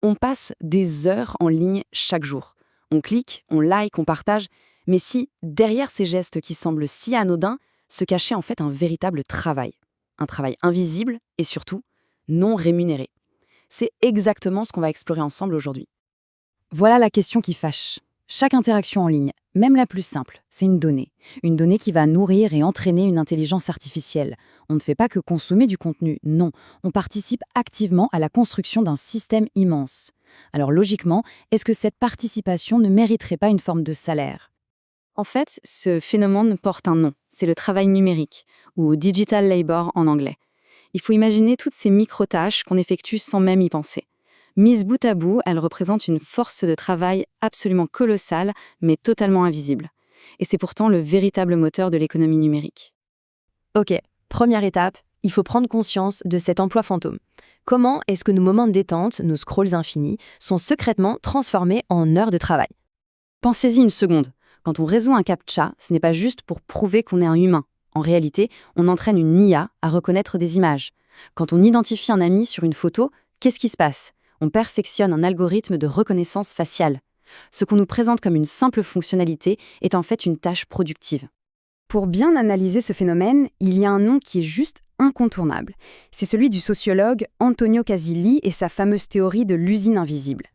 On passe des heures en ligne chaque jour. On clique, on like, on partage. Mais si, derrière ces gestes qui semblent si anodins, se cachait en fait un véritable travail. Un travail invisible et surtout non rémunéré. C'est exactement ce qu'on va explorer ensemble aujourd'hui. Voilà la question qui fâche. Chaque interaction en ligne, même la plus simple, c'est une donnée. Une donnée qui va nourrir et entraîner une intelligence artificielle. On ne fait pas que consommer du contenu, non. On participe activement à la construction d'un système immense. Alors logiquement, est-ce que cette participation ne mériterait pas une forme de salaire ? En fait, ce phénomène porte un nom, c'est le travail numérique, ou digital labor en anglais. Il faut imaginer toutes ces micro-tâches qu'on effectue sans même y penser. Mises bout à bout, elles représentent une force de travail absolument colossale, mais totalement invisible. Et c'est pourtant le véritable moteur de l'économie numérique. Ok, première étape, il faut prendre conscience de cet emploi fantôme. Comment est-ce que nos moments de détente, nos scrolls infinis, sont secrètement transformés en heures de travail ? Pensez-y une seconde. Quand on résout un CAPTCHA, ce n'est pas juste pour prouver qu'on est un humain. En réalité, on entraîne une IA à reconnaître des images. Quand on identifie un ami sur une photo, qu'est-ce qui se passe ? On perfectionne un algorithme de reconnaissance faciale. Ce qu'on nous présente comme une simple fonctionnalité est en fait une tâche productive. Pour bien analyser ce phénomène, il y a un nom qui est juste incontournable. C'est celui du sociologue Antonio Casilli et sa fameuse théorie de l'usine invisible.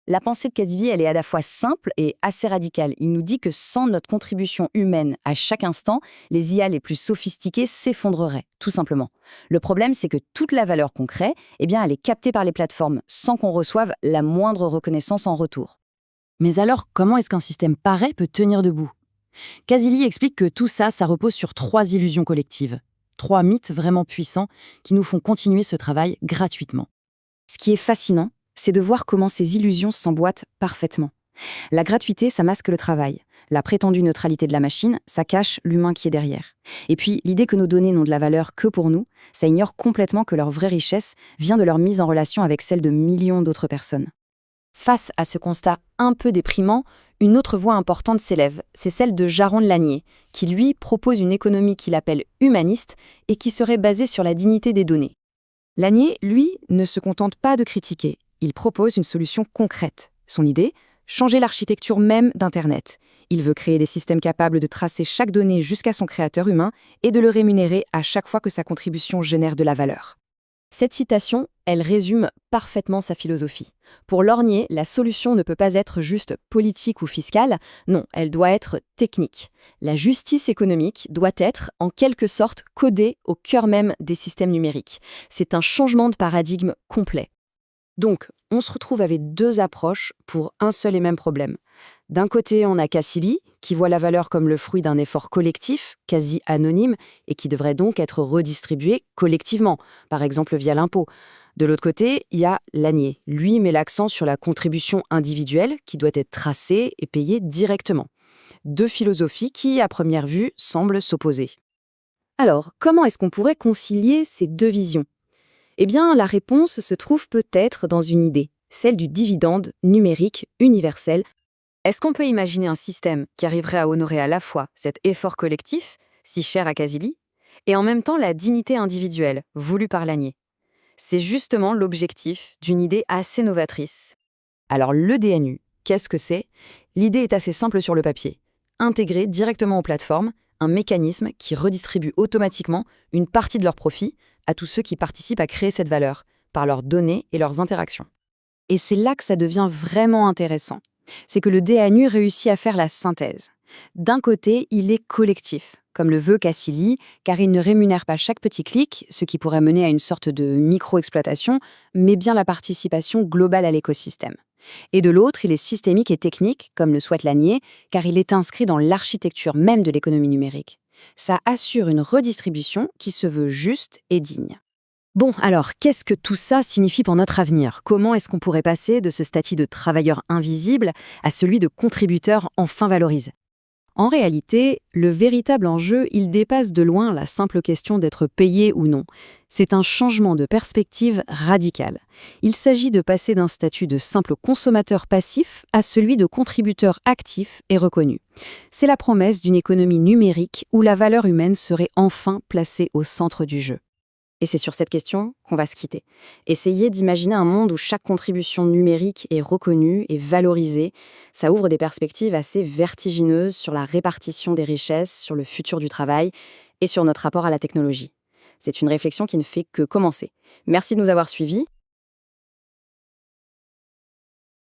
La pensée de Casilli, elle est à la fois simple et assez radicale. Il nous dit que sans notre contribution humaine à chaque instant, les IA les plus sophistiquées s'effondreraient, tout simplement. Le problème, c'est que toute la valeur qu'on crée, eh bien, elle est captée par les plateformes sans qu'on reçoive la moindre reconnaissance en retour. Mais alors, comment est-ce qu'un système pareil peut tenir debout ? Casilli explique que tout ça, ça repose sur 3 illusions collectives. 3 mythes vraiment puissants qui nous font continuer ce travail gratuitement. Ce qui est fascinant, c'est de voir comment ces illusions s'emboîtent parfaitement. La gratuité, ça masque le travail. La prétendue neutralité de la machine, ça cache l'humain qui est derrière. Et puis, l'idée que nos données n'ont de la valeur que pour nous, ça ignore complètement que leur vraie richesse vient de leur mise en relation avec celle de millions d'autres personnes. Face à ce constat un peu déprimant, une autre voie importante s'élève, c'est celle de Jaron Lanier, qui lui propose une économie qu'il appelle humaniste et qui serait basée sur la dignité des données. Lanier, lui, ne se contente pas de critiquer, il propose une solution concrète. Son idée ? Changer l'architecture même d'Internet. Il veut créer des systèmes capables de tracer chaque donnée jusqu'à son créateur humain et de le rémunérer à chaque fois que sa contribution génère de la valeur. Cette citation, elle résume parfaitement sa philosophie. Pour Lanier, la solution ne peut pas être juste politique ou fiscale, non, elle doit être technique. La justice économique doit être, en quelque sorte, codée au cœur même des systèmes numériques. C'est un changement de paradigme complet. Donc, on se retrouve avec 2 approches pour un seul et même problème. D'un côté, on a Casilli, qui voit la valeur comme le fruit d'un effort collectif, quasi anonyme, et qui devrait donc être redistribué collectivement, par exemple via l'impôt. De l'autre côté, il y a Lanier. Lui met l'accent sur la contribution individuelle, qui doit être tracée et payée directement. 2 philosophies qui, à première vue, semblent s'opposer. Alors, comment est-ce qu'on pourrait concilier ces 2 visions ? Eh bien, la réponse se trouve peut-être dans une idée, celle du dividende numérique universel. Est-ce qu'on peut imaginer un système qui arriverait à honorer à la fois cet effort collectif, si cher à Casilli, et en même temps la dignité individuelle, voulue par Lanier ? C'est justement l'objectif d'une idée assez novatrice. Alors le DNU, qu'est-ce que c'est ? L'idée est assez simple sur le papier. Intégrer directement aux plateformes un mécanisme qui redistribue automatiquement une partie de leurs profits à tous ceux qui participent à créer cette valeur, par leurs données et leurs interactions. Et c'est là que ça devient vraiment intéressant. C'est que le DNU réussit à faire la synthèse. D'un côté, il est collectif, comme le veut Casilli, car il ne rémunère pas chaque petit clic, ce qui pourrait mener à une sorte de micro-exploitation, mais bien la participation globale à l'écosystème. Et de l'autre, il est systémique et technique, comme le souhaite Lanier, car il est inscrit dans l'architecture même de l'économie numérique. Ça assure une redistribution qui se veut juste et digne. Bon, alors, qu'est-ce que tout ça signifie pour notre avenir ? Comment est-ce qu'on pourrait passer de ce statut de travailleur invisible à celui de contributeur enfin valorisé ? En réalité, le véritable enjeu, il dépasse de loin la simple question d'être payé ou non. C'est un changement de perspective radical. Il s'agit de passer d'un statut de simple consommateur passif à celui de contributeur actif et reconnu. C'est la promesse d'une économie numérique où la valeur humaine serait enfin placée au centre du jeu. Et c'est sur cette question qu'on va se quitter. Essayer d'imaginer un monde où chaque contribution numérique est reconnue et valorisée, ça ouvre des perspectives assez vertigineuses sur la répartition des richesses, sur le futur du travail et sur notre rapport à la technologie. C'est une réflexion qui ne fait que commencer. Merci de nous avoir suivis.